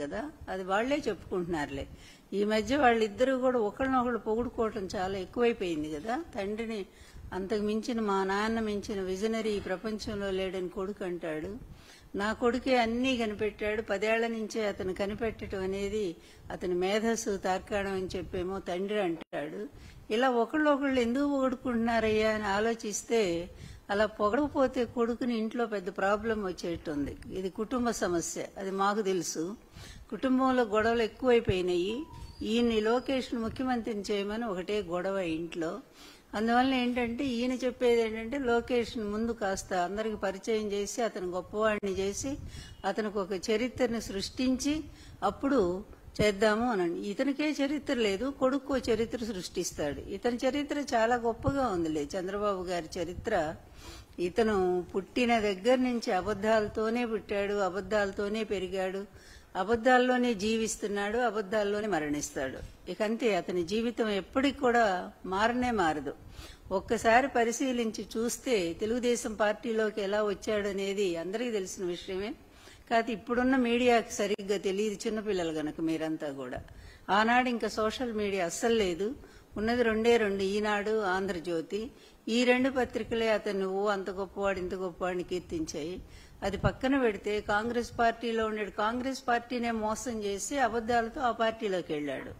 కదా, అది వాళ్లే చెప్పుకుంటున్నారులే. ఈ మధ్య వాళ్ళిద్దరూ కూడా ఒకళ్ళనొకళ్ళు పొగుడుకోవటం చాలా ఎక్కువైపోయింది కదా. తండ్రిని అంతకు మించిన, మా నాన్న మించిన విజనరీ ఈ ప్రపంచంలో లేడని కొడుకు అంటాడు. నా కొడుకే అన్నీ కనిపెట్టాడు, 10 ఏళ్ల నుంచే అతను కనిపెట్టడం అనేది అతని మేధస్సు తార్కాణం అని చెప్పేమో తండ్రి అంటాడు. ఇలా ఒకళ్ళు ఎందుకు పొగుడుకుంటున్నారయ్యా అని ఆలోచిస్తే, అలా పొగడకపోతే కొడుకుని ఇంట్లో పెద్ద ప్రాబ్లం వచ్చేటుంది. ఇది కుటుంబ సమస్య, అది మాకు తెలుసు. కుటుంబంలో గొడవలు ఎక్కువైపోయినాయి. ఈయన్ని లోకేష్ను ముఖ్యమంత్రిని చేయమని ఒకటే గొడవ ఇంట్లో. అందువల్ల ఏంటంటే ఈయన చెప్పేది ఏంటంటే లోకేష్ను ముందు కాస్త అందరికి పరిచయం చేసి అతను గొప్పవాడిని చేసి అతనికి ఒక చరిత్రను సృష్టించి అప్పుడు చేద్దాము అనండి. ఇతనికే చరిత్ర లేదు, కొడుకు చరిత్ర సృష్టిస్తాడు. ఇతని చరిత్ర చాలా గొప్పగా ఉందిలే. చంద్రబాబు గారి చరిత్ర, ఇతను పుట్టిన దగ్గర నుంచి అబద్ధాలతోనే పుట్టాడు, అబద్ధాలతోనే పెరిగాడు, అబద్ధాల్లోనే జీవిస్తున్నాడు, అబద్ధాల్లోనే మరణిస్తాడు. ఇకంతే, అతని జీవితం ఎప్పటికి కూడా మారనే మారదు. ఒక్కసారి పరిశీలించి చూస్తే తెలుగుదేశం పార్టీలోకి ఎలా వచ్చాడనేది అందరికీ తెలిసిన విషయమే. కాదు ఇప్పుడున్న మీడియాకి సరిగ్గా తెలియదు, చిన్నపిల్లలు గనక మీరంతా కూడా. ఆనాడు ఇంకా సోషల్ మీడియా అస్సలు లేదు, ఉన్నది రెండే రెండు, ఈనాడు, ఆంధ్రజ్యోతి. ఈ 2 పత్రికలే అతను అంత గొప్పవాడు ఇంత గొప్పవాడిని కీర్తించాయి. అది పక్కన పెడితే కాంగ్రెస్ పార్టీలో ఉండే కాంగ్రెస్ పార్టీనే మోసం చేసి అబద్ధాలతో ఆ పార్టీలోకి వెళ్ళాడు.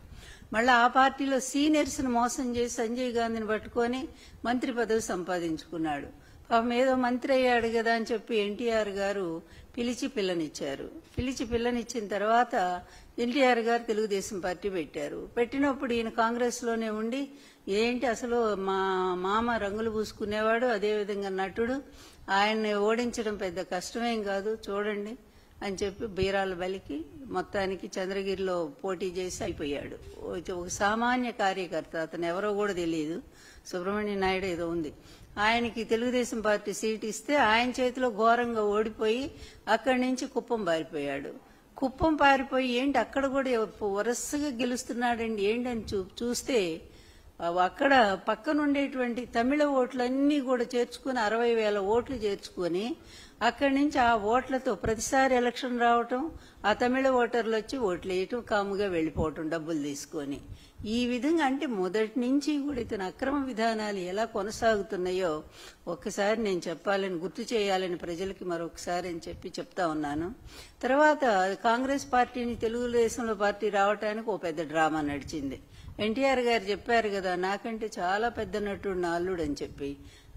మళ్ళీ ఆ పార్టీలో సీనియర్స్ ను మోసం చేసి సంజయ్ గాంధీని పట్టుకొని మంత్రి పదవి సంపాదించుకున్నాడు. పాపం ఏదో మంత్రి అయ్యాడు కదా అని చెప్పి ఎన్టీఆర్ గారు పిలిచి పిల్లనిచ్చారు. పిలిచి పిల్లనిచ్చిన తర్వాత ఎన్టీఆర్ గారు తెలుగుదేశం పార్టీ పెట్టారు. పెట్టినప్పుడు ఈయన కాంగ్రెస్ లోనే ఉండి ఏంటి అసలు మా మామ రంగులు పూసుకునేవాడు, అదేవిధంగా నటుడు, ఆయన్ని ఓడించడం పెద్ద కష్టమేం కాదు చూడండి అని చెప్పి బీరాల బలికి మొత్తానికి చంద్రగిరిలో పోటీ చేసి అయిపోయాడు. ఒక సామాన్య కార్యకర్త, అతను ఎవరో కూడా తెలియదు, సుబ్రహ్మణ్య నాయుడు ఏదో ఉంది. ఆయనకి తెలుగుదేశం పార్టీ సీట్ ఇస్తే ఆయన చేతిలో ఘోరంగా ఓడిపోయి అక్కడి నుంచి కుప్పం పారిపోయాడు. కుప్పం పారిపోయి ఏంటి అక్కడ కూడా వరుసగా గెలుస్తున్నాడండి ఏంటని చూస్తే అక్కడ పక్కనుండేటువంటి తమిళ ఓట్లన్నీ కూడా చేర్చుకుని 60,000 ఓట్లు చేర్చుకొని అక్కడి నుంచి ఆ ఓట్లతో ప్రతిసారి ఎలక్షన్ రావటం, ఆ తమిళ ఓటర్లు వచ్చి ఓట్లు వేయటం, కాముగా వెళ్లిపోవటం డబ్బులు తీసుకొని. ఈ విధంగా అంటే మొదటి నుంచి కూడా ఇతని అక్రమ విధానాలు ఎలా కొనసాగుతున్నాయో ఒక్కసారి నేను చెప్పాలని, గుర్తు చేయాలని ప్రజలకి మరొకసారి అని చెప్పి చెప్తా ఉన్నాను. తర్వాత కాంగ్రెస్ పార్టీని తెలుగుదేశంలో పార్టీ రావటానికి ఓ పెద్ద డ్రామా నడిచింది. ఎన్టీఆర్ గారు చెప్పారు కదా, నాకంటే చాలా పెద్ద నటుడు నా అల్లుడు అని చెప్పి.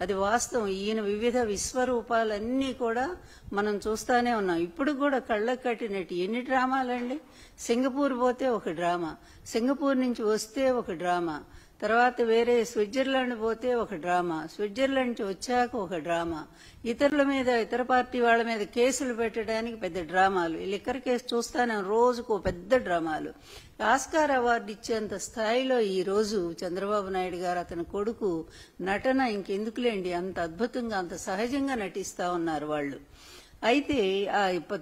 అది వాస్తవం. ఈయన వివిధ విశ్వరూపాలన్నీ కూడా మనం చూస్తానే ఉన్నాం. ఇప్పుడు కూడా కళ్ళకు కట్టినట్టు ఎన్ని డ్రామాలండి. సింగపూర్ పోతే ఒక డ్రామా, సింగపూర్ నుంచి వస్తే ఒక డ్రామా, తర్వాత వేరే స్విట్జర్లాండ్ పోతే ఒక డ్రామా, స్విట్జర్లాండ్ నుంచి వచ్చాక ఒక డ్రామా, ఇతరుల మీద, ఇతర పార్టీ వాళ్ళ మీద కేసులు పెట్టడానికి పెద్ద డ్రామాలు. లిక్కర్ కేసు చూస్తానే రోజుకు పెద్ద డ్రామాలు. ఆస్కార్ అవార్డు ఇచ్చేంత స్థాయిలో ఈ రోజు చంద్రబాబు నాయుడు గారు, అతని కొడుకు నటన ఇంకెందుకులేండి, అంత అద్భుతంగా అంత సహజంగా నటిస్తా ఉన్నారు వాళ్ళు. అయితే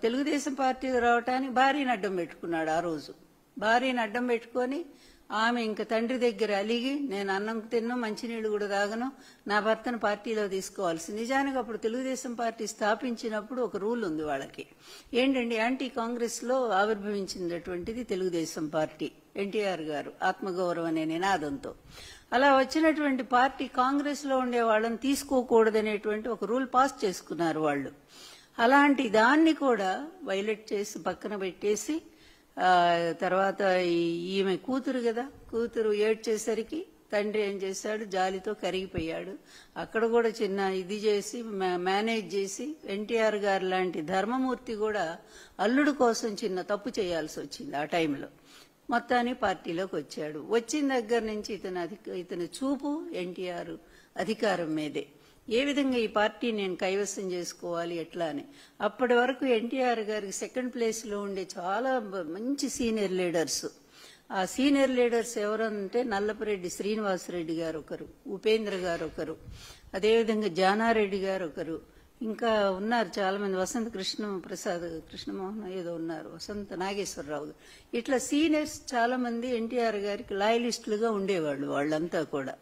తెలుగుదేశం పార్టీకి రావటానికి భార్యను అడ్డం పెట్టుకున్నాడు. ఆ రోజు భార్యను అడ్డం పెట్టుకొని ఆమె ఇంక తండ్రి దగ్గర అలిగి, నేను అన్నం తిన్ను, మంచినీళ్లు కూడా తాగను, నా భర్తను పార్టీలో తీసుకోవాల్సి. నిజానికి అప్పుడు తెలుగుదేశం పార్టీ స్థాపించినప్పుడు ఒక రూల్ ఉంది వాళ్ళకి. ఏంటండి, యాంటీ కాంగ్రెస్ లో ఆవిర్భవించినటువంటిది తెలుగుదేశం పార్టీ, ఎన్టీఆర్ గారు ఆత్మగౌరవం అనే నినాదంతో. అలా వచ్చినటువంటి పార్టీ కాంగ్రెస్ లో ఉండే వాళ్ళని తీసుకోకూడదనేటువంటి ఒక రూల్ పాస్ చేసుకున్నారు వాళ్ళు. అలాంటి దాన్ని కూడా వైలేట్ చేసి పక్కన పెట్టేసి తర్వాత ఈమె కూతురు కదా, కూతురు ఏడ్చేసరికి తండ్రి ఏం చేశాడు, జాలితో కరిగిపోయాడు. అక్కడ కూడా చిన్న ఇది చేసి మేనేజ్ చేసి ఎన్టీఆర్ గారు లాంటి ధర్మమూర్తి కూడా అల్లుడు కోసం చిన్న తప్పు చేయాల్సి వచ్చింది ఆ టైంలో. మొత్తాన్ని పార్టీలోకి వచ్చాడు. వచ్చిన దగ్గర నుంచి ఇతని చూపు ఎన్టీఆర్ అధికారం మీదే. ఏ విధంగా ఈ పార్టీ నేను కైవసం చేసుకోవాలి ఎట్లా అని. అప్పటి వరకు ఎన్టీఆర్ గారికి సెకండ్ ప్లేస్ లో ఉండే చాలా మంచి సీనియర్ లీడర్స్. ఆ సీనియర్ లీడర్స్ ఎవరంటే నల్లపురెడ్డి శ్రీనివాసరెడ్డి గారు ఒకరు, ఉపేంద్ర గారు ఒకరు, అదేవిధంగా జానారెడ్డి గారు ఒకరు, ఇంకా ఉన్నారు చాలా మంది, వసంత కృష్ణమోహన్ ఏదో ఉన్నారు, వసంత నాగేశ్వరరావు. ఇట్లా సీనియర్స్ చాలా మంది ఎన్టీఆర్ గారికి లాయలిస్టులుగా ఉండేవాళ్ళు వాళ్ళంతా కూడా.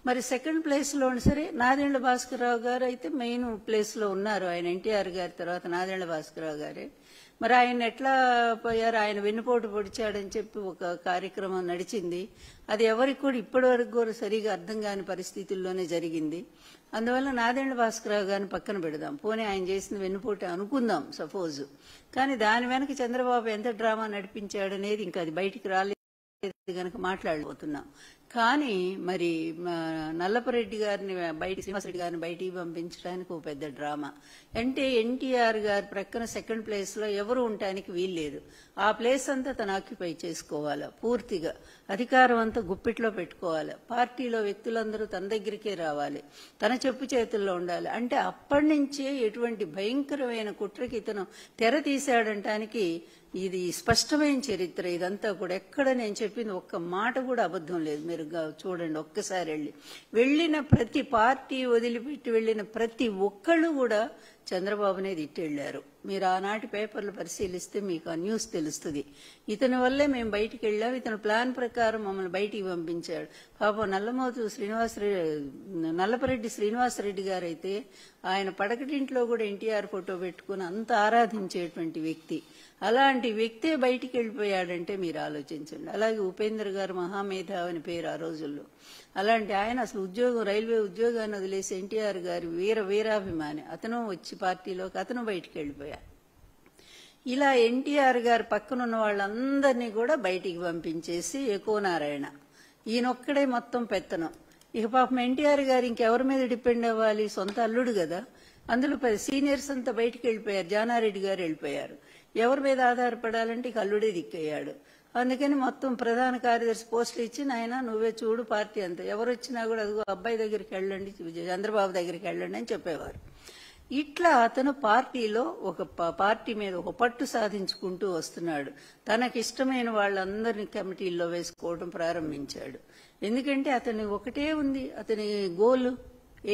మరి సెకండ్ ప్లేస్ లో సరే నాదెండ్ల భాస్కరరావు గారు అయితే మెయిన్ ప్లేస్ లో ఉన్నారు. ఆయన ఎన్టీఆర్ గారి తర్వాత నాదెండ్ల భాస్కరరావు గారే. మరి ఆయన ఎట్లా పోయారు, ఆయన వెన్నుపోటు పొడిచాడని చెప్పి ఒక కార్యక్రమం నడిచింది. అది ఎవరికి కూడా ఇప్పటి వరకు కూడా సరిగా అర్థం కాని పరిస్థితుల్లోనే జరిగింది. అందువల్ల నాదెండ్ల భాస్కరరావు గారిని పక్కన పెడదాం, పోనీ ఆయన చేసిన వెన్నుపోటు అనుకుందాం సపోజ్. కానీ దాని వెనక చంద్రబాబు ఎంత డ్రామా నడిపించాడనేది ఇంకా అది బయటికి రాలేదు గనక మాట్లాడబోతున్నాం. కానీ మరి నల్లపరెడ్డి గారిని శ్రీనివాసరెడ్డి గారిని బయటికి పంపించడానికి ఒక పెద్ద డ్రామా. అంటే ఎన్టీఆర్ గారి ప్రక్కన సెకండ్ ప్లేస్ లో ఎవరు ఉండటానికి వీల్లేదు. ఆ ప్లేస్ అంతా తను ఆక్యుపై చేసుకోవాలా, పూర్తిగా అధికారం అంతా గుప్పిట్లో పెట్టుకోవాలి. పార్టీలో వ్యక్తులందరూ తన దగ్గరికే రావాలి, తన చెప్పు చేతుల్లో ఉండాలి. అంటే అప్పటి నుంచే ఎటువంటి భయంకరమైన కుట్రకి ఇతను తెర తీశాడంటానికి ఇది స్పష్టమైన చరిత్ర. ఇదంతా కూడా ఎక్కడ నేను చెప్పింది ఒక్క మాట కూడా అబద్ధం లేదు. మీరు చూడండి ఒక్కసారి వెళ్ళిన ప్రతి పార్టీ వదిలిపెట్టి వెళ్ళిన ప్రతి ఒక్కళ్ళు కూడా చంద్రబాబునే తిట్టెళ్లారు. మీరు ఆనాటి పేపర్లు పరిశీలిస్తే మీకు ఆ న్యూస్ తెలుస్తుంది. ఇతని వల్లే మేము బయటికి వెళ్ళాం, ఇతను ప్లాన్ ప్రకారం మమ్మల్ని బయటికి పంపించాడు. పాపం నల్లపరెడ్డి శ్రీనివాసరెడ్డి గారైతే ఆయన పడకటింట్లో కూడా ఎన్టీఆర్ ఫోటో పెట్టుకుని అంత ఆరాధించేటువంటి వ్యక్తి. అలాంటి వ్యక్తే బయటికి వెళ్ళిపోయాడంటే మీరు ఆలోచించండి. అలాగే ఉపేంద్ర గారు మహామేధావి అని పేరు ఆ రోజుల్లో. అలాంటి ఆయన అసలు రైల్వే ఉద్యోగాన్ని వదిలేసి ఎన్టీఆర్ గారి వీరాభిమాని. అతను వచ్చి పార్టీలోకి అతను బయటికి వెళ్ళిపోయాడు. ఇలా ఎన్టీఆర్ గారి పక్కనున్న వాళ్ళందరినీ కూడా బయటికి పంపించేసి ఎక్కువనారాయణ ఈయనొక్కడే మొత్తం పెత్తనం. ఇక పాపం ఎన్టీఆర్ గారు ఇంకెవరి మీద డిపెండ్ అవ్వాలి, సొంత అల్లుడు కదా. అందులో సీనియర్స్ అంతా బయటికి వెళ్ళిపోయారు, జానారెడ్డి గారు వెళ్ళిపోయారు. ఎవరి మీద ఆధారపడాలంటే ఇక అల్లుడే దిక్కయ్యాడు. అందుకని మొత్తం ప్రధాన కార్యదర్శి పోస్టులు ఇచ్చి నాయన నువ్వే చూడు పార్టీ అంతా, ఎవరు వచ్చినా కూడా అదిగో అబ్బాయి దగ్గరికి వెళ్ళండి, చంద్రబాబు దగ్గరికి వెళ్ళండి అని చెప్పేవారు. ఇట్లా అతను పార్టీలో ఒక పార్టీ మీద ఒక పట్టు సాధించుకుంటూ వస్తున్నాడు. తనకిష్టమైన వాళ్ళందరినీ కమిటీల్లో వేసుకోవడం ప్రారంభించాడు. ఎందుకంటే అతని ఒకటే ఉంది, అతని గోల్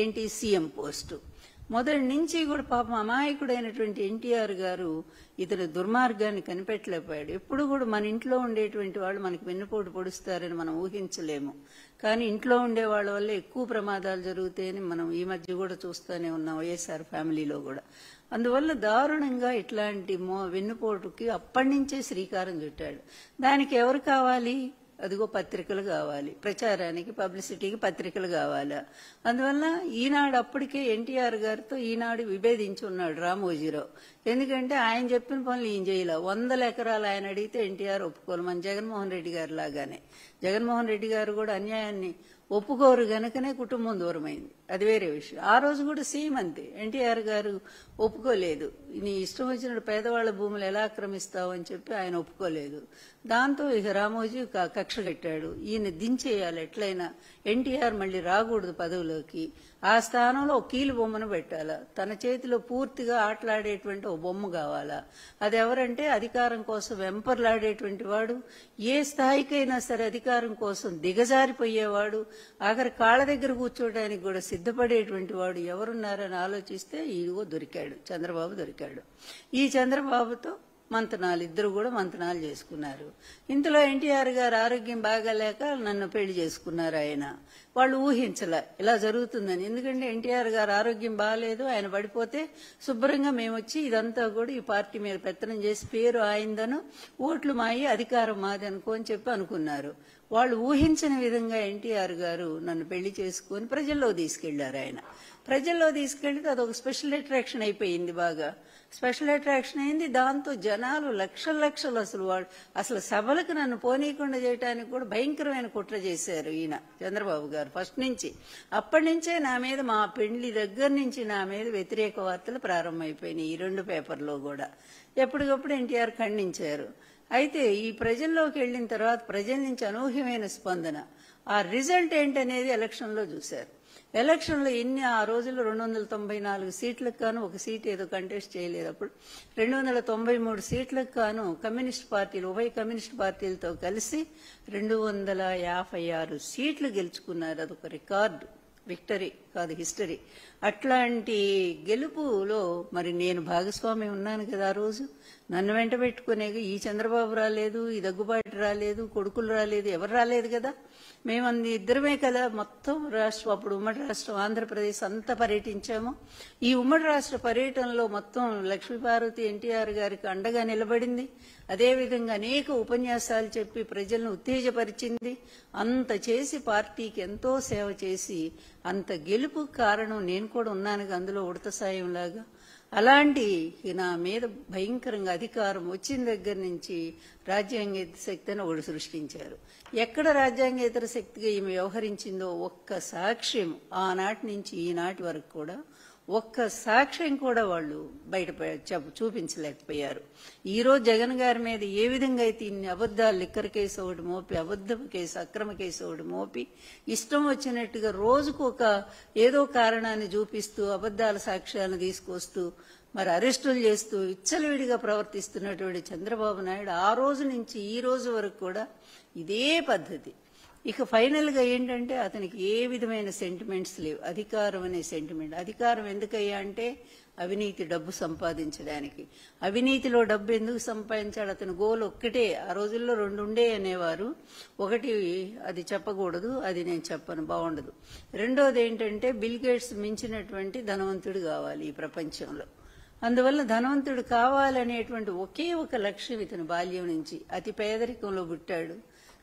ఏంటి, సీఎం పోస్టు. మొదటి నుంచి కూడా పాపం అమాయకుడైనటువంటి ఎన్టీఆర్ గారు ఇతని దుర్మార్గాన్ని కనిపెట్టలేకపోయాడు. ఎప్పుడు కూడా మన ఇంట్లో ఉండేటువంటి వాళ్ళు మనకి వెన్నుపోటు పొడుస్తారని మనం ఊహించలేము. కానీ ఇంట్లో ఉండే వాళ్ళ వల్ల ఎక్కువ ప్రమాదాలు జరుగుతాయని మనం ఈ మధ్య కూడా చూస్తూనే ఉన్నాం, వైఎస్ఆర్ ఫ్యామిలీలో కూడా. అందువల్ల దారుణంగా ఇట్లాంటి వెన్నుపోటుకి అప్పటి నుంచే శ్రీకారం చుట్టాడు. దానికి ఎవరు కావాలి, అదిగో పత్రికలు కావాలి, ప్రచారానికి పబ్లిసిటీకి పత్రికలు కావాలా. అందువల్ల ఈనాడు అప్పటికే ఎన్టీఆర్ గారితో ఈనాడు విభేదించి ఉన్నాడు రామోజీరావు. ఎందుకంటే ఆయన చెప్పిన పనులు ఈయన చేయలే. 100 ఎకరాలు ఆయన అడిగితే ఎన్టీఆర్ ఒప్పుకోరు. మన జగన్మోహన్ రెడ్డి గారు లాగానే జగన్మోహన్ రెడ్డి గారు కూడా అన్యాయాన్ని ఒప్పుకోరు గనకనే కుటుంబం దూరమైంది, అది వేరే విషయం. ఆ రోజు కూడా సేమ్ అంతే, ఎన్టీఆర్ గారు ఒప్పుకోలేదు. నీ ఇష్టం వచ్చినట్టు పేదవాళ్ల భూములు ఎలా ఆక్రమిస్తావు అని చెప్పి ఆయన ఒప్పుకోలేదు. దాంతో ఇక రామోజీ కక్ష కట్టాడు, ఈయన దించేయాలి ఎట్లయినా, ఎన్టీఆర్ మళ్ళీ రాకూడదు పదవిలోకి, ఆ స్థానంలో ఒక కీలు బొమ్మను పెట్టాలా, తన చేతిలో పూర్తిగా ఆటలాడేటువంటి ఒక బొమ్మ కావాలా. అది ఎవరంటే అధికారం కోసం వెంపర్లాడేటువంటి వాడు, ఏ స్థాయికైనా సరే అధికారం కోసం దిగజారిపోయేవాడు, ఆఖరి కాళ్ళ దగ్గర కూర్చోవడానికి కూడా సిద్ధపడేటువంటి వాడు ఎవరున్నారని ఆలోచిస్తే ఇదిగో దొరికాడు, చంద్రబాబు దొరికాడు. ఈ చంద్రబాబుతో మంతనాలు, ఇద్దరు కూడా మంతనాలు చేసుకున్నారు. ఇంతలో ఎన్టీఆర్ గారు ఆరోగ్యం బాగాలేక నన్ను పెళ్లి చేసుకున్నారు ఆయన. వాళ్ళు ఊహించలే ఇలా జరుగుతుందని. ఎందుకంటే ఎన్టీఆర్ గారు ఆరోగ్యం బాగాలేదు, ఆయన పడిపోతే శుభ్రంగా మేము వచ్చి ఇదంతా కూడా ఈ పార్టీ మీద పెత్తనం చేసి పేరు ఆయిందను, ఓట్లు మాయి అధికారం మాది అనుకో అని చెప్పి అనుకున్నారు. వాళ్ళు ఊహించని విధంగా ఎన్టీఆర్ గారు నన్ను పెళ్లి చేసుకుని ప్రజల్లో తీసుకెళ్లారు. ఆయన ప్రజల్లో తీసుకెళ్తే అదొక స్పెషల్ అట్రాక్షన్ అయిపోయింది, బాగా స్పెషల్ అట్రాక్షన్ అయింది. దాంతో జనాలు లక్షలు అసలు సభలకు నన్ను పోనీయకుండా చేయడానికి కూడా భయంకరమైన కుట్ర చేశారు ఈయన చంద్రబాబు గారు ఫస్ట్ నుంచి. అప్పటి నుంచే నా మీద, మా పెళ్లి దగ్గర నుంచి నా మీద వ్యతిరేక వార్తలు ప్రారంభమైపోయినాయి. ఈ 2 పేపర్లో కూడా ఎప్పటికప్పుడు ఎన్టీఆర్ ఖండించారు. అయితే ఈ ప్రజల్లోకి వెళ్లిన తర్వాత ప్రజల నుంచి అనూహ్యమైన స్పందన, ఆ రిజల్ట్ ఏంటనేది ఎలక్షన్లో చూశారు. ఎలక్షన్లో ఆ రోజుల్లో 294 సీట్లకు గాను ఒక సీట్ ఏదో కంటెస్ట్ చేయలేదు. అప్పుడు 293 సీట్లకు గాను కమ్యూనిస్ట్ పార్టీలు, ఉభయ కమ్యూనిస్ట్ పార్టీలతో కలిసి 256 సీట్లు గెలుచుకున్నారు. అదొక రికార్డు, విక్టరీ కాదు హిస్టరీ. అట్లాంటి గెలుపులో మరి నేను భాగస్వామి ఉన్నాను కదా ఆ రోజు. నన్ను వెంట పెట్టుకునే ఈ చంద్రబాబు రాలేదు, ఈ దగ్గుబాటి రాలేదు, కొడుకులు రాలేదు, ఎవరు రాలేదు కదా. మేమంది ఇద్దరమే కదా మొత్తం రాష్ట్రం, అప్పుడు ఉమ్మడి రాష్ట్రం ఆంధ్రప్రదేశ్ అంతా పర్యటించాము. ఈ ఉమ్మడి రాష్ట్ర పర్యటనలో మొత్తం లక్ష్మీపార్వతి ఎన్టీఆర్ గారికి అండగా నిలబడింది. అదేవిధంగా అనేక ఉపన్యాసాలు చెప్పి ప్రజలను ఉత్తేజపరిచింది. అంత చేసి పార్టీకి ఎంతో సేవ చేసి అంత గెలుపు కారణం నేను కూడా ఉన్నాను అందులో ఉడత సాయంలాగా. అలాంటి నా మీద భయంకరంగా అధికారం వచ్చిన దగ్గర నుంచి రాజ్యాంగేతర శక్తిని ఒకటి సృష్టించారు. ఎక్కడ రాజ్యాంగేతర శక్తిగా ఈమె వ్యవహరించిందో ఒక్క సాక్ష్యం ఆనాటి నుంచి ఈనాటి వరకు కూడా ఒక్క సాక్ష్యం కూడా వాళ్ళు బయట చూపించలేకపోయారు. ఈరోజు జగన్ గారి మీద ఏ విధంగా అయితే ఇన్ని అబద్దాలు, లిక్కర్ కేసు ఒకటి మోపి, అబద్ధ కేసు, అక్రమ కేసు ఒకటి మోపి, ఇష్టం వచ్చినట్టుగా రోజుకు ఒక ఏదో కారణాన్ని చూపిస్తూ అబద్దాల సాక్ష్యాలను తీసుకొస్తూ మరి అరెస్టులు చేస్తూ విచ్చలవిడిగా ప్రవర్తిస్తున్నటువంటి చంద్రబాబు నాయుడు ఆ రోజు నుంచి ఈ రోజు వరకు కూడా ఇదే పద్ధతి. ఇక ఫైనల్ గా ఏంటంటే అతనికి ఏ విధమైన సెంటిమెంట్స్ లేవు. అధికారం అనే సెంటిమెంట్. అధికారం ఎందుకయ్యా అంటే అవినీతి, డబ్బు సంపాదించడానికి. అవినీతిలో డబ్బు ఎందుకు సంపాదించాడు? అతని గోల్ ఒక్కటే. ఆ రోజుల్లో రెండు ఉండే అనేవారు. ఒకటి అది చెప్పకూడదు, అది నేను చెప్పను, బాగుండదు. రెండోది ఏంటంటే బిల్ గేట్స్ మించినటువంటి ధనవంతుడు కావాలి ఈ ప్రపంచంలో. అందువల్ల ధనవంతుడు కావాలనేటువంటి ఒకే ఒక లక్ష్యం ఇతని బాల్యం నుంచి. అతి పేదరికంలో పుట్టాడు.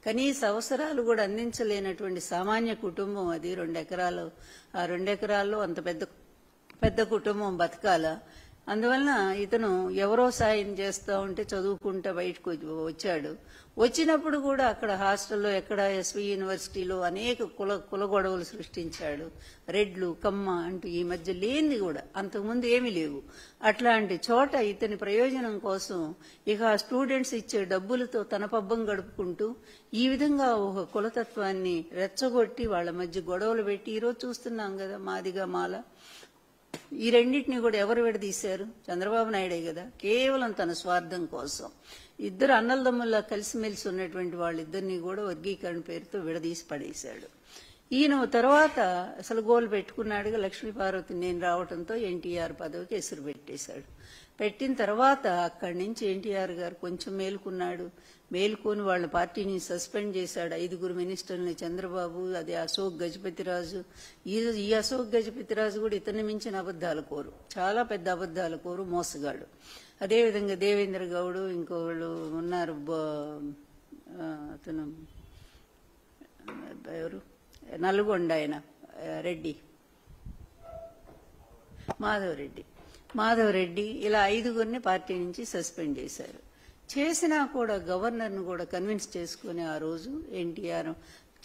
కనీస అవసరాలు కూడా అందించలేనటువంటి సామాన్య కుటుంబం అది. 2 ఎకరాలు, ఆ 2 ఎకరాల్లో అంత పెద్ద కుటుంబం బతకాల. అందువలన ఇతను ఎవరో సాయం చేస్తూ ఉంటే చదువుకుంటూ బయటకు వచ్చాడు. వచ్చినప్పుడు కూడా అక్కడ హాస్టల్లో, ఎక్కడ ఎస్వి యూనివర్సిటీలో అనేక కుల గొడవలు సృష్టించాడు. రెడ్లు, కమ్మ అంటూ ఈ మధ్య లేనిది కూడా అంతకుముందు ఏమీ లేవు. అట్లాంటి చోట ఇతని ప్రయోజనం కోసం ఇక ఆ స్టూడెంట్స్ ఇచ్చే డబ్బులతో తన పబ్బం గడుపుకుంటూ ఈ విధంగా ఒక కులతత్వాన్ని రెచ్చగొట్టి వాళ్ళ మధ్య గొడవలు పెట్టి ఈరోజు చూస్తున్నాం కదా మాదిగా మాల. ఈ రెండింటినీ కూడా ఎవరు విడదీశారు? చంద్రబాబు నాయుడే కదా. కేవలం తన స్వార్థం కోసం ఇద్దరు అన్నలదమ్ముల్లా కలిసిమెలిసి ఉన్నటువంటి వాళ్ళిద్దరినీ కూడా వర్గీకరణ పేరుతో విడదీసి పడేశాడు. ఈయన తర్వాత అసలు గోలు పెట్టుకున్నాడుగా లక్ష్మీపార్వతి నేను రావడంతో ఎన్టీఆర్ పదవికి ఎసురు పెట్టేశాడు. పెట్టిన తర్వాత అక్కడి నుంచి ఎన్టీఆర్ గారు కొంచెం మేలుకున్నాడు. మేలుకొని వాళ్ళ పార్టీని సస్పెండ్ చేశాడు. 5 మినిస్టర్ని చంద్రబాబు, అది అశోక్ గజపతిరాజు. ఈ అశోక్ గజపతిరాజు కూడా ఇతన్ని మించిన అబద్దాల కోరు, చాలా పెద్ద అబద్దాల కోరు, మోసగాడు. అదేవిధంగా దేవేంద్ర గౌడ్, ఇంకోళ్ళు ఉన్నారు, అతను ఎవరు, నల్గొండ ఆయన రెడ్డి, మాధవరెడ్డి, ఇలా 5 పార్టీ నుంచి సస్పెండ్ చేశారు. చేసినా కూడా గవర్నర్ను కూడా కన్విన్స్ చేసుకుని ఆ రోజు ఎన్టీఆర్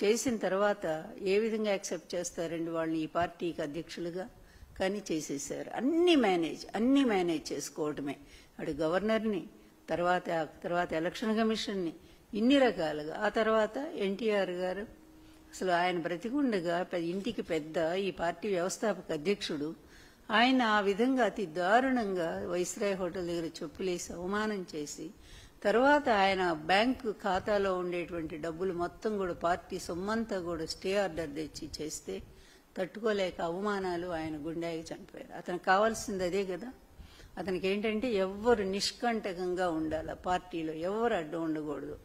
చేసిన తర్వాత ఏ విధంగా యాక్సెప్ట్ చేస్తారండి వాళ్ళని ఈ పార్టీకి అధ్యక్షులుగా? కానీ చేసేసారు. అన్ని మేనేజ్ చేసుకోవటమే. అటు గవర్నర్ని, తర్వాత ఎలక్షన్ కమిషన్ని, ఇన్ని రకాలుగా. ఆ తర్వాత ఎన్టీఆర్ గారు అసలు ఆయన బ్రతికుండగా ఇంటికి పెద్ద, ఈ పార్టీ వ్యవస్థాపక అధ్యక్షుడు, ఆయన ఆ విధంగా అతి దారుణంగా వైస్రాయ్ హోటల్ దగ్గర చెప్పులేసి అవమానం చేసి, తర్వాత ఆయన బ్యాంకు ఖాతాలో ఉండేటువంటి డబ్బులు మొత్తం కూడా పార్టీ సొమ్మంతా కూడా స్టే ఆర్డర్ తెచ్చి చేస్తే తట్టుకోలేక అవమానాలు ఆయన గుండెకి చనిపోయారు. అతనికి కావాల్సింది అదే కదా. అతనికి ఏంటంటే ఎవ్వరు నిష్కంటకంగా ఉండాలి, పార్టీలో ఎవరు అడ్డం ఉండకూడదు.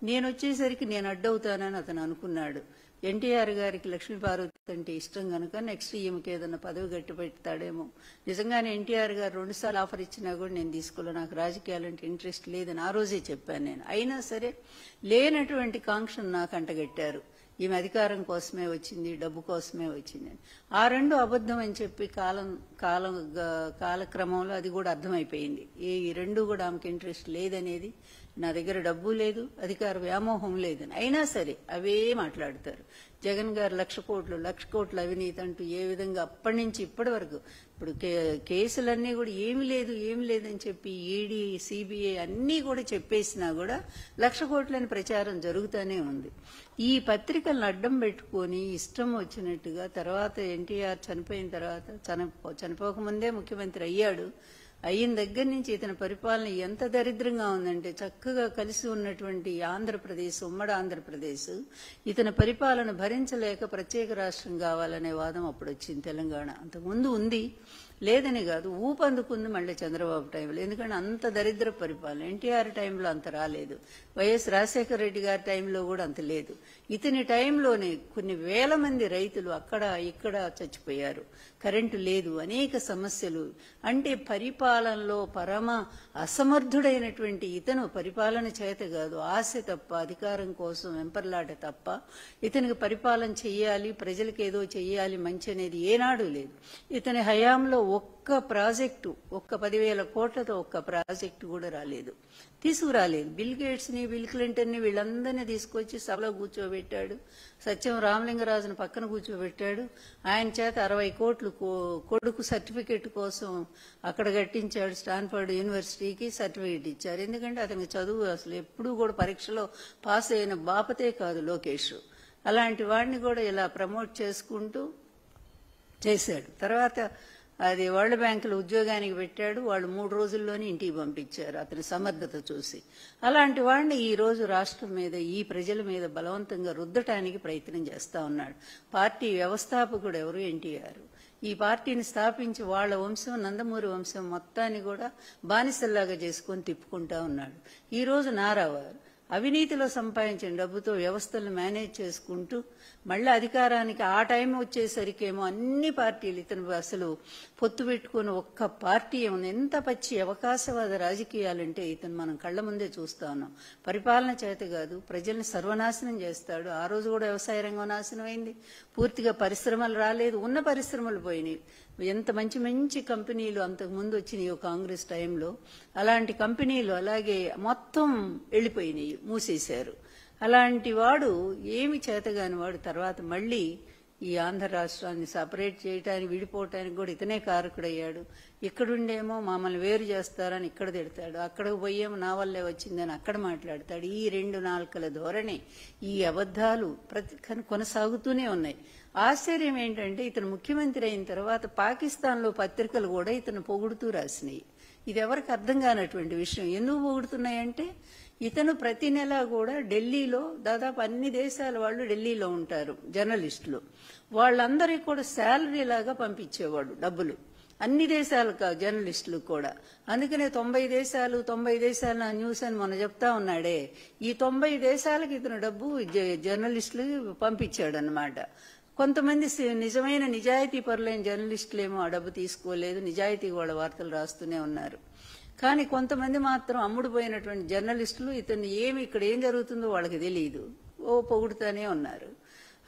నేను వచ్చేసరికి నేను అడ్డవుతానని అతను అనుకున్నాడు. ఎన్టీఆర్ గారికి లక్ష్మీపార్వతి అంటే ఇష్టం కనుక నెక్స్ట్ ఈమెకి ఏదన్నా పదవి గట్టి పెడతాడేమో. నిజంగానే ఎన్టీఆర్ గారు 2 సార్లు ఆఫర్ ఇచ్చినా కూడా నేను తీసుకోలే, నాకు రాజకీయాలంటే ఇంట్రెస్ట్ లేదని ఆ రోజే చెప్పాను నేను. అయినా సరే లేనటువంటి కాంక్షను నాకు అంటగట్టారు. ఈమె అధికారం కోసమే వచ్చింది, డబ్బు కోసమే వచ్చింది. ఆ 2 అబద్ధం అని చెప్పి కాలక్రమంలో అది కూడా అర్థమైపోయింది. ఈ 2 కూడా ఆమెకి ఇంట్రెస్ట్ లేదనేది. నా దగ్గర డబ్బు లేదు, అధికార వ్యామోహం లేదని. అయినా సరే అవే మాట్లాడతారు. జగన్ గారు 1,00,00,000 కోట్ల అవినీతి అంటూ ఏ విధంగా అప్పటి నుంచి ఇప్పటి వరకు ఇప్పుడు కేసులన్నీ కూడా ఏమి లేదని చెప్పి ఈడీ, సిబిఐ అన్నీ కూడా చెప్పేసినా కూడా 1,00,00,000 కోట్లని ప్రచారం జరుగుతూనే ఉంది. ఈ పత్రికలను అడ్డం పెట్టుకొని ఇష్టం వచ్చినట్టుగా తర్వాత ఎన్టీఆర్ చనిపోయిన తర్వాత చనిపోకముందే ముఖ్యమంత్రి అయ్యాడు. అయిన దగ్గర నుంచి ఇతని పరిపాలన ఎంత దరిద్రంగా ఉందంటే, చక్కగా కలిసి ఉన్నటువంటి ఆంధ్రప్రదేశ్, ఉమ్మడి ఆంధ్రప్రదేశ్ ఇతని పరిపాలన భరించలేక ప్రత్యేక రాష్ట్రం కావాలనే వాదం అప్పుడు వచ్చింది. తెలంగాణ అంతకుముందు ఉంది, లేదని కాదు, ఊపందుకుంది మళ్ళీ చంద్రబాబు టైంలో. ఎందుకంటే అంత దరిద్ర పరిపాలన. ఎన్టీఆర్ టైంలో అంత రాలేదు, వైఎస్ రాజశేఖర రెడ్డి గారి టైంలో కూడా అంత లేదు. ఇతని టైంలోనే కొన్ని వేల మంది రైతులు అక్కడ ఇక్కడ చచ్చిపోయారు, కరెంటు లేదు, అనేక సమస్యలు. అంటే పరిపాలనలో పరమ అసమర్థుడైనటువంటి ఇతను పరిపాలన చేత కాదు, ఆశ తప్ప, అధికారం కోసం వెంపర్లాట తప్ప ఇతనికి పరిపాలన చెయ్యాలి, ప్రజలకు ఏదో చెయ్యాలి మంచి అనేది ఏనాడు లేదు. ఇతని హయాంలో ఒక్క ప్రాజెక్టు, ఒక్క 10,000 కోట్లతో ఒక్క ప్రాజెక్టు కూడా రాలేదు, తీసుకురాలేదు. బిల్ గేట్స్ ని, బిల్ క్లింటన్ ని వీళ్ళందరినీ తీసుకొచ్చి సభలో కూర్చోబెట్టాడు. సత్యం రామలింగరాజును పక్కన కూర్చోబెట్టాడు. ఆయన చేత 60 కోట్లు కొడుకు సర్టిఫికెట్ కోసం అక్కడ కట్టించాడు. స్టాన్ఫర్డ్ యూనివర్సిటీకి సర్టిఫికెట్ ఇచ్చారు. ఎందుకంటే అతనికి చదువు అసలు ఎప్పుడూ కూడా పరీక్షలో పాస్ అయిన బాపతే కాదు లోకేష్. అలాంటి వాడిని కూడా ఇలా ప్రమోట్ చేసుకుంటూ చేశాడు. తర్వాత అది వరల్డ్ బ్యాంకులో ఉద్యోగానికి పెట్టాడు. వాళ్ళు 3 రోజుల్లోనే ఇంటికి పంపించారు అతని సమర్థత చూసి. అలాంటి వాడిని ఈ రోజు రాష్ట్రం మీద, ఈ ప్రజల మీద బలవంతంగా రుద్దటానికి ప్రయత్నం చేస్తా ఉన్నాడు. పార్టీ వ్యవస్థాపకుడు ఎవరు? ఎన్టీఆర్. ఈ పార్టీని స్థాపించి వాళ్ళ వంశం, నందమూరి వంశం మొత్తాన్ని కూడా బానిసల్లాగా చేసుకొని తిప్పుకుంటా ఉన్నాడు. ఈ రోజు నారావారు అవినీతిలో సంపాదించిన డబ్బుతో వ్యవస్థలను మేనేజ్ చేసుకుంటూ మళ్ళీ అధికారానికి ఆ టైం వచ్చేసరికేమో అన్ని పార్టీలు ఇతను అసలు పొత్తు పెట్టుకుని ఒక్క పార్టీ ఏముంది. ఎంత పచ్చి అవకాశవాద రాజకీయాలంటే ఇతను మనం కళ్ల ముందే చూస్తా ఉన్నాం. పరిపాలన చేత కాదు, ప్రజల్ని సర్వనాశనం చేస్తాడు. ఆ రోజు కూడా వ్యవసాయ రంగం నాశనం అయింది, పూర్తిగా పరిశ్రమలు రాలేదు, ఉన్న పరిశ్రమలు పోయినాయి. ఎంత మంచి మంచి కంపెనీలు అంతకు ముందు వచ్చినాయి కాంగ్రెస్ టైంలో, అలాంటి కంపెనీలు అలాగే మొత్తం వెళ్ళిపోయినాయి, మూసేశారు. అలాంటి వాడు ఏమి చేతగాని వాడు తర్వాత మళ్ళీ ఈ ఆంధ్ర రాష్ట్రాన్ని సపరేట్ చేయటానికి, విడిపోవటానికి కూడా ఇతనే కారకుడయ్యాడు. ఇక్కడుండేమో మమ్మల్ని వేరు చేస్తారని ఇక్కడ తిడతాడు, అక్కడికి పోయేమో నా వల్లే వచ్చిందని అక్కడ మాట్లాడతాడు. ఈ 2 నాలుకల ధోరణి, ఈ అబద్ధాలు కొనసాగుతూనే ఉన్నాయి. ఆశ్చర్యం ఏంటంటే ఇతను ముఖ్యమంత్రి అయిన తర్వాత పాకిస్తాన్లో పత్రికలు కూడా ఇతను పొగుడుతూ రాసినాయి. ఇది ఎవరికి అర్థం కానటువంటి విషయం. ఎందుకు పొగుడుతున్నాయంటే ఇతను ప్రతి నెల కూడా ఢిల్లీలో దాదాపు అన్ని దేశాల వాళ్ళు ఢిల్లీలో ఉంటారు జర్నలిస్టులు, వాళ్ళందరికీ కూడా శాలరీ లాగా పంపించేవాడు డబ్బులు, అన్ని దేశాల జర్నలిస్టులు కూడా. అందుకనే 90 దేశాల న్యూస్ అని మొన్న చెప్తా ఉన్నాడే, ఈ 90 దేశాలకు ఇతను డబ్బు జర్నలిస్టులు పంపించాడు అన్నమాట. కొంతమంది నిజమైన నిజాయితీ పరులైన జర్నలిస్టులేమో ఆ డబ్బు తీసుకోలేదు, నిజాయితీ వాళ్ళ వార్తలు రాస్తూనే ఉన్నారు. కానీ కొంతమంది మాత్రం అమ్ముడుపోయినటువంటి జర్నలిస్టులు ఇతన్ని ఇక్కడ ఏం జరుగుతుందో వాళ్ళకి తెలియదు, పొగుడుతూనే ఉన్నారు.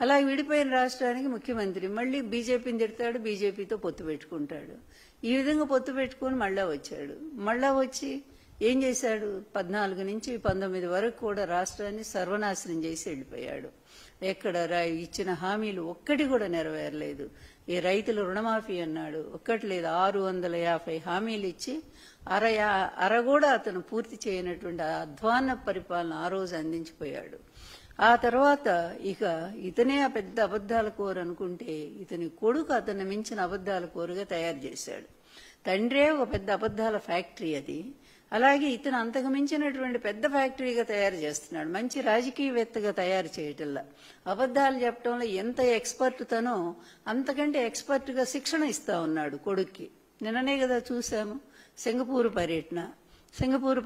అలా విడిపోయిన రాష్ట్రానికి ముఖ్యమంత్రి మళ్ళీ బీజేపీని తిడతాడు, బీజేపీతో పొత్తు పెట్టుకుంటాడు. ఈ విధంగా పొత్తు పెట్టుకుని మళ్ళా వచ్చాడు. మళ్ళా వచ్చి ఏం చేశాడు? 14 నుంచి 19 వరకు కూడా రాష్ట్రాన్ని సర్వనాశనం చేసి వెళ్ళిపోయాడు. ఎక్కడ ఇచ్చిన హామీలు ఒక్కటి కూడా నెరవేరలేదు. ఈ రైతుల రుణమాఫీ అన్నాడు, ఒక్కటి లేదు. 650 హామీలు ఇచ్చి అర కూడా అతను పూర్తి చేయనటువంటి అధ్వాన్న పరిపాలన ఆ రోజు అందించిపోయాడు. ఆ తర్వాత ఇతనే ఆ పెద్ద అబద్ధాల కోరు అనుకుంటే ఇతని కొడుకు అతన్ని మించిన అబద్ధాల కోరుగా తయారు చేశాడు. తండ్రే ఒక పెద్ద అబద్ధాల ఫ్యాక్టరీ అది. అలాగే ఇతను అంతకు మించినటువంటి పెద్ద ఫ్యాక్టరీగా తయారు చేస్తున్నాడు. మంచి రాజకీయవేత్తగా తయారు చేయటంలా, అబద్ధాలు చెప్పడంలో ఎంత ఎక్స్పర్ట్ తనో అంతకంటే ఎక్స్పర్ట్ గా శిక్షణ ఇస్తా ఉన్నాడు కొడుక్కి. నిన్ననే కదా చూసాము సింగపూర్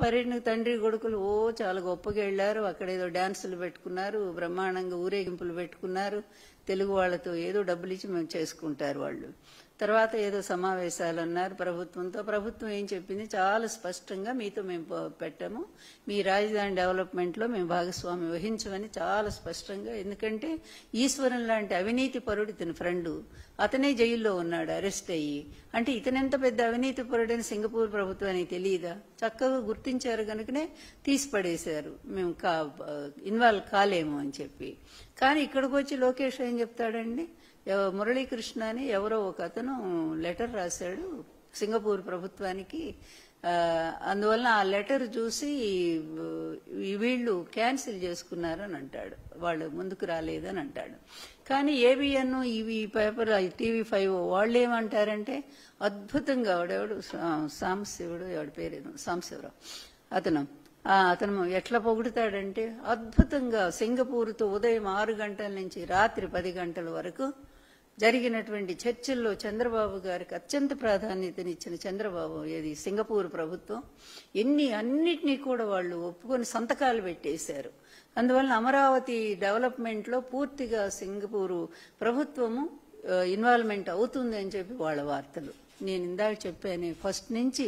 పర్యటనకు తండ్రి కొడుకులు చాలా గొప్పగా వెళ్లారు. అక్కడేదో డాన్సులు పెట్టుకున్నారు, బ్రహ్మాండంగా ఊరేగింపులు పెట్టుకున్నారు. తెలుగు వాళ్లతో ఏదో డబ్బులు ఇచ్చి మేము చేసుకుంటారు వాళ్ళు. తర్వాత ఏదో సమావేశాలు అన్నారు ప్రభుత్వంతో. ప్రభుత్వం ఏం చెప్పింది? చాలా స్పష్టంగా మీతో మేము పెట్టాము, మీ రాజధాని డెవలప్మెంట్ లో మేము భాగస్వామ్యం వహించమని చాలా స్పష్టంగా. ఎందుకంటే ఈశ్వరన్ లాంటి అవినీతి పరుడు ఇతని ఫ్రెండు, అతనే జైల్లో ఉన్నాడు అరెస్ట్ అయ్యి. అంటే ఇతనెంత పెద్ద అవినీతి పరుడని సింగపూర్ ప్రభుత్వానికి తెలియదా? చక్కగా గుర్తించారు కనుకనే తీసి పడేశారు, మేము ఇన్వాల్వ్ కాలేము అని చెప్పి. కానీ ఇక్కడికి వచ్చి లోకేష్ ఏం చెప్తాడండి? మురళీకృష్ణ అని ఎవరో ఒక అతను లెటర్ రాశాడు సింగపూర్ ప్రభుత్వానికి, అందువల్ల ఆ లెటర్ చూసి వీళ్ళు క్యాన్సిల్ చేసుకున్నారని అంటాడు, వాళ్ళు ముందుకు రాలేదని అంటాడు. కానీ ఏబిఎన్ ఇవి పేపర్ TV5 వాళ్ళు ఏమంటారంటే అద్భుతంగా వాడెవడు సాంబశివుడు, ఎవడి పేరేదో సాంబశివరావు అతను ఎట్లా పొగుడుతాడంటే అద్భుతంగా సింగపూర్తో ఉదయం 6 గంటల నుంచి రాత్రి 10 గంటల వరకు జరిగినటువంటి చర్చల్లో చంద్రబాబు గారికి అత్యంత ప్రాధాన్యతనిచ్చిన చంద్రబాబు సింగపూర్ ప్రభుత్వం అన్నిటినీ కూడా వాళ్ళు ఒప్పుకొని సంతకాలు పెట్టేశారు. అందువల్ల అమరావతి డెవలప్మెంట్ లో పూర్తిగా సింగపూర్ ప్రభుత్వము ఇన్వాల్వ్మెంట్ అవుతుంది అని చెప్పి వాళ్ళ వార్తలు. నేను ఇందాక చెప్పాను, ఫస్ట్ నుంచి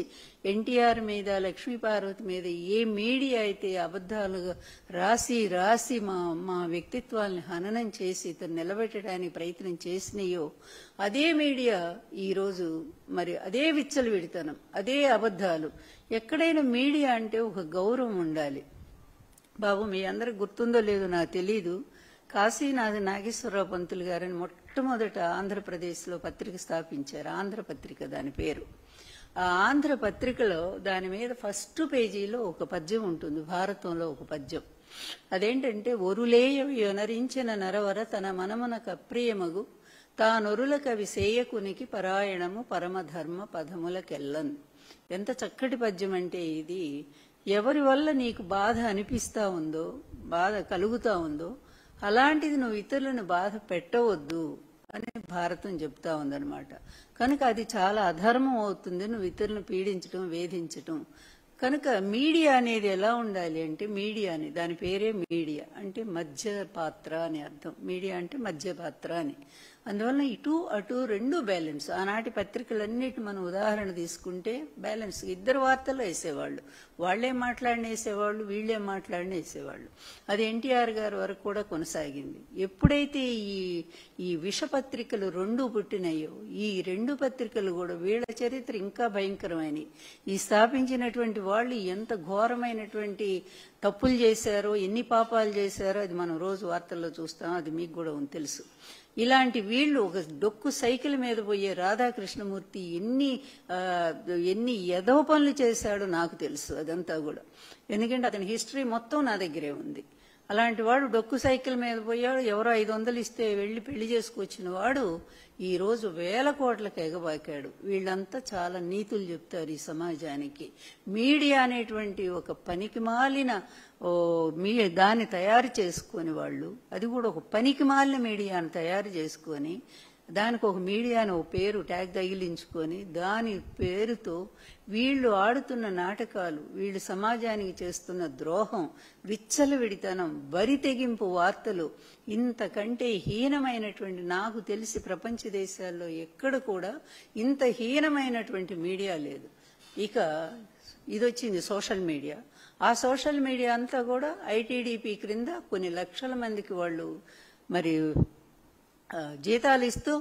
ఎన్టీఆర్ మీద, లక్ష్మీపార్వతి మీద ఏ మీడియా అయితే అబద్ధాలుగా రాసి మా వ్యక్తిత్వాన్ని హననం చేసి ఇతను నిలబెట్టడానికి ప్రయత్నం చేసినాయో అదే మీడియా ఈరోజు మరి అదే విచ్చలవిడితనం, అదే అబద్ధాలు. ఎక్కడైనా మీడియా అంటే ఒక గౌరవం ఉండాలి బాబు. మీ అందరికి గుర్తుందో లేదో నాకు తెలీదు, కాశీనాథ నాగేశ్వరరావు పంతులు గారని మొట్టమొదట ఆంధ్రప్రదేశ్లో పత్రిక స్థాపించారు. ఆంధ్రపత్రిక దాని పేరు. ఆ ఆంధ్రపత్రికలో దాని మీద ఫస్ట్ పేజీలో ఒక పద్యం ఉంటుంది, భారతంలో ఒక పద్యం. అదేంటంటే, ఒరులేయ యొనరించిన నరవర తన మనమునకు అప్రియమగు తానొరుల కవి సేయకునికి పరాయణము పరమధర్మ పదములకెల్లన్. ఎంత చక్కటి పద్యం అంటే ఇది. ఎవరి వల్ల నీకు బాధ అనిపిస్తా ఉందో, బాధ కలుగుతా ఉందో అలాంటిది నువ్వు ఇతరులను బాధ పెట్టవద్దు అని భారతం చెప్తా ఉందన్నమాట. కనుక అది చాలా అధర్మం అవుతుంది నువ్వు ఇతరులను పీడించడం, వేధించటం. కనుక మీడియా అనేది ఎలా ఉండాలి అంటే, మీడియాని దాని పేరే మీడియా అంటే మధ్య పాత్ర అని అర్థం. మీడియా అంటే మధ్య పాత్ర అని. అందువల్ల ఇటు అటు రెండు బ్యాలెన్స్. ఆనాటి పత్రికలన్నిటి మనం ఉదాహరణ తీసుకుంటే బ్యాలెన్స్. ఇద్దరు వార్తలు వేసేవాళ్ళు, వాళ్లే మాట్లాడిన వేసేవాళ్ళు, వీళ్లే మాట్లాడిన వేసేవాళ్ళు. అది ఎన్టీఆర్ గారి వరకు కూడా కొనసాగింది. ఎప్పుడైతే ఈ విష పత్రికలు రెండు పుట్టినాయో, ఈ రెండు పత్రికలు కూడా వీళ్ల చరిత్ర ఇంకా భయంకరమైన. ఈ స్థాపించినటువంటి వాళ్ళు ఎంత ఘోరమైనటువంటి తప్పులు చేశారో, ఎన్ని పాపాలు చేశారో అది మనం రోజు వార్తల్లో చూస్తాం. అది మీకు కూడా తెలుసు. ఇలాంటి వీళ్ళు ఒక డొక్కు సైకిల్ మీద పోయే రాధాకృష్ణమూర్తి ఎన్ని ఎదవ పనులు చేశాడో నాకు తెలుసు అదంతా కూడా. ఎందుకంటే అతని హిస్టరీ మొత్తం నా దగ్గరే ఉంది. అలాంటి వాడు డొక్కు సైకిల్ మీద పోయాడు, ఎవరో 500 ఇస్తే వెళ్లి పెళ్లి చేసుకొచ్చిన వాడు ఈ రోజు 1000 కోట్లకు ఎగబాకాడు. వీళ్ళంతా చాలా నీతులు చెప్తారు ఈ సమాజానికి. మీడియా అనేటువంటి ఒక పనికిమాలిన దాన్ని తయారు చేసుకొని వాళ్ళు, అది కూడా ఒక పనికిమాలిన మీడియాను తయారు చేసుకొని దానికి ఒక మీడియాను ఒక పేరు ట్యాగ్ తగిలించుకొని దాని పేరుతో వీళ్ళు ఆడుతున్న నాటకాలు, వీళ్ళు సమాజానికి చేస్తున్న ద్రోహం, విచ్చలవిడితనం, బరి తెగింపు వార్తలు, ఇంతకంటే హీనమైనటువంటి నాకు తెలిసి ప్రపంచ దేశాల్లో ఎక్కడ కూడా ఇంత హీనమైనటువంటి మీడియా లేదు. ఇక ఇదొచ్చింది సోషల్ మీడియా. ఆ సోషల్ మీడియా అంతా కూడా ఐటీడీపీ క్రింద కొన్ని లక్షల మందికి వాళ్ళు మరి జీతాలు ఇస్తూ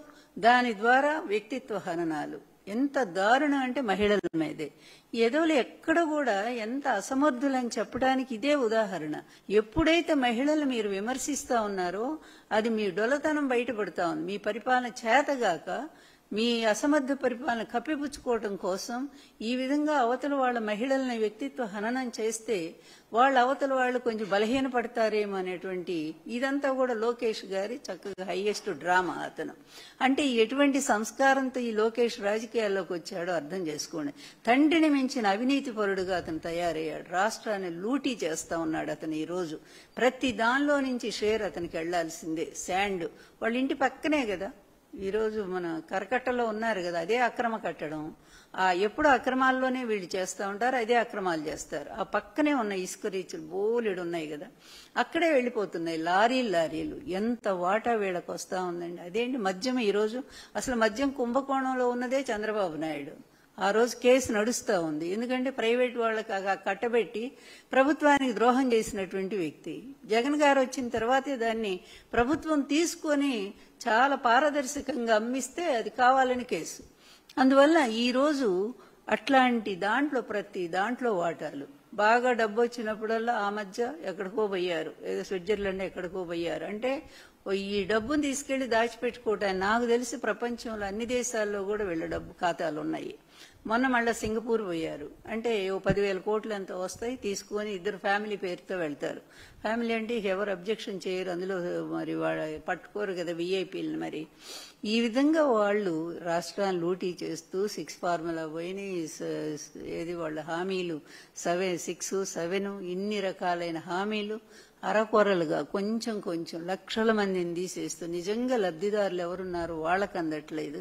దాని ద్వారా వ్యక్తిత్వ హననాలు. ఎంత దారుణం అంటే మహిళల మీదే. ఎదోలు ఎక్కడ కూడా ఎంత అసమర్థులని చెప్పడానికి ఇదే ఉదాహరణ. ఎప్పుడైతే మహిళలు మీరు విమర్శిస్తా ఉన్నారో అది మీ డొలతనం బయటపడతా ఉంది. మీ పరిపాలన చేతగాక మీ అసమర్థ పరిపాలన కప్పిపుచ్చుకోవటం కోసం ఈ విధంగా అవతల వాళ్ళ మహిళల్ని వ్యక్తిత్వ హననం చేస్తే వాళ్ళ అవతల వాళ్ళు కొంచెం బలహీనపడతారేమో అనేటువంటి ఇదంతా కూడా లోకేష్ గారి చక్కగా హైయెస్ట్ డ్రామా. అతను అంటే ఎటువంటి సంస్కారంతో ఈ లోకేష్ రాజకీయాల్లోకి వచ్చాడో అర్థం చేసుకోండి. తండ్రిని మించిన అవినీతి పరుడుగా అతను తయారయ్యాడు. రాష్ట్రాన్ని లూటీ చేస్తా ఉన్నాడు అతను. ఈ రోజు ప్రతి దానిలో నుంచి షేర్ అతనికి వెళ్లాల్సిందే. శాండ్ వాళ్ళ ఇంటి పక్కనే కదా. ఈరోజు మన కరకట్టలో ఉన్నారు కదా, అదే అక్రమ కట్టడం. ఎప్పుడు అక్రమాల్లోనే వీళ్ళు చేస్తూ ఉంటారు, అదే అక్రమాలు చేస్తారు. ఆ పక్కనే ఉన్న ఇసుక రీచులు బోలెడు ఉన్నాయి కదా, అక్కడే వెళ్ళిపోతున్నాయి లారీలు. ఎంత వాటా వీళ్ళకి వస్తా ఉందండి. అదేంటి మద్యం. ఈరోజు అసలు మద్యం కుంభకోణంలో ఉన్నదే చంద్రబాబు నాయుడు. ఆ రోజు కేసు నడుస్తూ ఉంది. ఎందుకంటే ప్రైవేట్ వాళ్ళకి కట్టబెట్టి ప్రభుత్వానికి ద్రోహం చేసినటువంటి వ్యక్తి. జగన్ గారు వచ్చిన తర్వాతే దాన్ని ప్రభుత్వం తీసుకొని చాలా పారదర్శకంగా అమ్మిస్తే అది కావాలని కేసు. అందువల్ల ఈరోజు అట్లాంటి దాంట్లో ప్రతి దాంట్లో వాటాలు. బాగా డబ్బు వచ్చినప్పుడల్లా ఆ మధ్య ఎక్కడికో పోయారు, ఏదో స్విట్జర్లాండ్ ఎక్కడికో పోయారు. అంటే ఈ డబ్బును తీసుకెళ్లి దాచిపెట్టుకోవటానికి నాకు తెలిసి ప్రపంచంలో అన్ని దేశాల్లో కూడా వీళ్ళ డబ్బు ఖాతాలు ఉన్నాయి. మొన్న మళ్ళీ సింగపూర్ పోయారు. అంటే 10,000 కోట్లు ఎంత వస్తాయి తీసుకొని ఇద్దరు ఫ్యామిలీ పేరుతో వెళ్తారు. ఫ్యామిలీ అంటే ఎవరు అబ్జెక్షన్ చేయరు, అందులో మరి వాళ్ళ పట్టుకోరు కదా విఐపీలను. మరి ఈ విధంగా వాళ్ళు రాష్ట్రాన్ని లూటీ చేస్తూ 6 ఫార్ములా పోయినాయి, ఏది వాళ్ళ హామీలు 6, 7 ఇన్ని రకాలైన హామీలు అరకొరలుగా కొంచెం కొంచెం లక్షల మందిని తీసేస్తూ నిజంగా లబ్ధిదారులు ఎవరున్నారు వాళ్ళకు అందట్లేదు.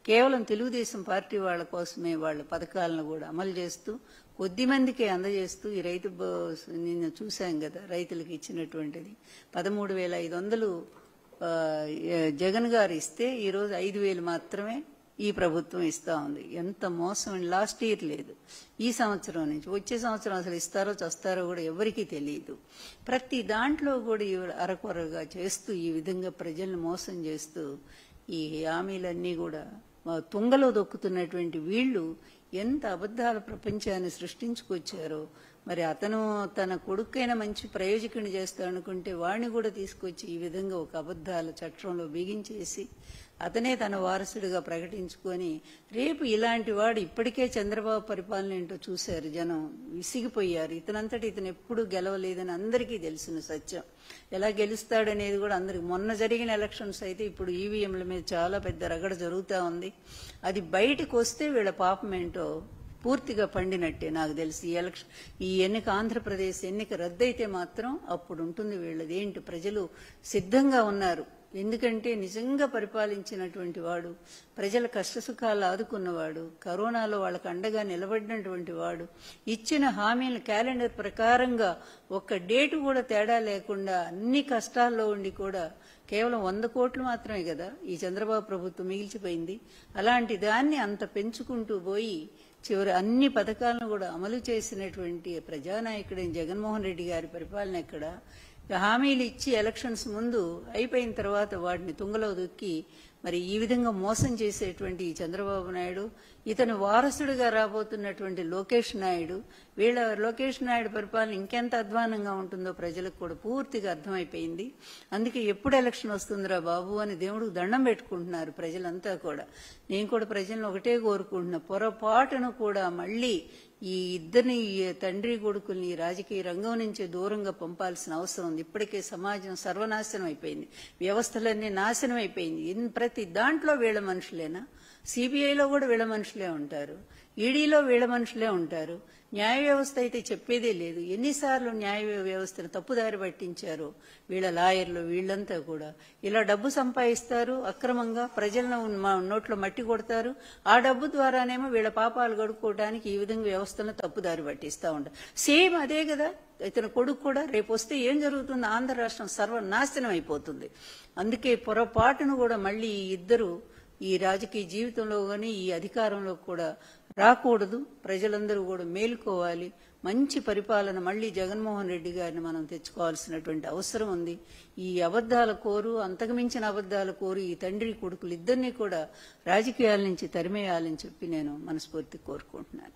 కేవలం తెలుగుదేశం పార్టీ వాళ్ళ కోసమే వాళ్ళ పథకాలను కూడా అమలు చేస్తూ కొద్ది మందికే అందజేస్తూ ఈ రైతు నిన్న చూశాం కదా రైతులకు ఇచ్చినటువంటిది 13,500 జగన్ గారు ఇస్తే ఈరోజు 5,000 మాత్రమే ఈ ప్రభుత్వం ఇస్తా ఉంది. ఎంత మోసం! లాస్ట్ ఇయర్ లేదు, ఈ సంవత్సరం నుంచి వచ్చే సంవత్సరం అసలు ఇస్తారో చస్తారో కూడా ఎవరికీ తెలియదు. ప్రతి దాంట్లో కూడా అరకొరగా చేస్తూ ఈ విధంగా ప్రజల్ని మోసం చేస్తూ ఈ హామీలన్నీ కూడా తుంగలో దొక్కుతున్నటువంటి వీళ్ళు ఎంత అబద్ధాల ప్రపంచాన్ని సృష్టించుకొచ్చారో. మరి అతను తన కొడుకైనా మంచి ప్రయోజకుని చేస్తాడనుకుంటే వాడిని కూడా తీసుకొచ్చి ఈ విధంగా ఒక అబద్ధాల చట్టంలో బిగించేసి అతనే తన వారసుడిగా ప్రకటించుకొని రేపు ఇలాంటి వాడు ఇప్పటికే చంద్రబాబు పరిపాలన ఏంటో చూశారు జనం, విసిగిపోయారు. ఇతనంతటి ఇతను ఎప్పుడూ గెలవలేదని అందరికీ తెలిసిన సత్యం. ఎలా గెలుస్తాడనేది కూడా అందరికి మొన్న జరిగిన ఎలక్షన్స్ అయితే ఇప్పుడు ఈవీఎంల మీద చాలా పెద్ద రగడ జరుగుతూ ఉంది. అది బయటకు వస్తే వీళ్ళ పాపం ఏంటో పూర్తిగా పండినట్టే నాకు తెలిసి. ఈ ఎన్నిక ఆంధ్రప్రదేశ్ ఎన్నిక రద్దయితే మాత్రం అప్పుడు ఉంటుంది వీళ్ళది ఏంటి. ప్రజలు సిద్ధంగా ఉన్నారు, ఎందుకంటే నిజంగా పరిపాలించినటువంటి వాడు, ప్రజల కష్టసుఖాలు ఆదుకున్నవాడు, కరోనాలో వాళ్ళకు అండగా నిలబడినటువంటి వాడు, ఇచ్చిన హామీల క్యాలెండర్ ప్రకారంగా ఒక్క డేటు కూడా తేడా లేకుండా అన్ని కష్టాల్లో ఉండి కూడా కేవలం 100 కోట్లు మాత్రమే కదా ఈ చంద్రబాబు ప్రభుత్వం మిగిల్చిపోయింది. అలాంటి దాన్ని అంత పెంచుకుంటూ పోయి చివరి అన్ని పథకాలను కూడా అమలు చేసినటువంటి ప్రజానాయకుడైన జగన్మోహన్ రెడ్డి గారి పరిపాలన ఎక్కడ? హామీలు ఇచ్చి ఎలక్షన్స్ ముందు అయిపోయిన తర్వాత వాటిని తుంగలో దొక్కి మరి ఈ విధంగా మోసం చేసేటువంటి చంద్రబాబు నాయుడు, ఇతను వారసుడిగా రాబోతున్నటువంటి లోకేష్ నాయుడు, వీళ్ళ లోకేష్ నాయుడు పరిపాలన ఇంకెంత అధ్వానంగా ఉంటుందో ప్రజలకు కూడా పూర్తిగా అర్థమైపోయింది. అందుకే ఎప్పుడు ఎలక్షన్ వస్తుందిరా బాబు అని దేవుడికి దండం పెట్టుకుంటున్నారు ప్రజలంతా కూడా. నేను కూడా ప్రజలను ఒకటే కోరుకుంటున్నా, పొరపాటును కూడా మళ్ళీ ఈ ఇద్దరిని తండ్రి కొడుకుల్ని రాజకీయ రంగం నుంచి దూరంగా పంపాల్సిన అవసరం ఉంది. ఇప్పటికే సమాజం సర్వనాశనం అయిపోయింది, వ్యవస్థలన్నీ నాశనం అయిపోయింది. ప్రతి దాంట్లో వీళ్ళ మనుషులేనా? సిబిఐలో కూడా వీళ్ళ మనుషులే ఉంటారు, ఈడీలో వీళ్ళ మనుషులే ఉంటారు. న్యాయ వ్యవస్థ అయితే చెప్పేదే లేదు. ఎన్నిసార్లు న్యాయ వ్యవస్థను తప్పుదారి పట్టించారో వీళ్ళ లాయర్లు, వీళ్ళంతా కూడా ఇలా డబ్బు సంపాదిస్తారు అక్రమంగా, ప్రజలను నోట్లో మట్టి కొడతారు. ఆ డబ్బు ద్వారానేమో వీళ్ళ పాపాలు గడుపుకోవడానికి ఈ విధంగా వ్యవస్థను తప్పుదారి పట్టిస్తూ ఉంటారు. సేమ్ అదే కదా ఇతను కొడుకు కూడా. రేపు వస్తే ఏం జరుగుతుంది? ఆంధ్ర రాష్ట్రం సర్వనాశనం అయిపోతుంది. అందుకే పొరపాటును కూడా మళ్ళీ ఇద్దరు ఈ రాజకీయ జీవితంలో కానీ ఈ అధికారంలో కూడా రాకూడదు. ప్రజలందరూ కూడా మేలుకోవాలి. మంచి పరిపాలన మళ్ళీ జగన్మోహన్ రెడ్డి గారిని మనం తెచ్చుకోవాల్సినటువంటి అవసరం ఉంది. ఈ అబద్ధాల కోరు, అంతకుమించిన అబద్ధాల కోరు ఈ తండ్రి కొడుకులు ఇద్దరినీ కూడా రాజకీయాల నుంచి తరిమేయాలని చెప్పి నేను మనస్ఫూర్తి కోరుకుంటున్నాను.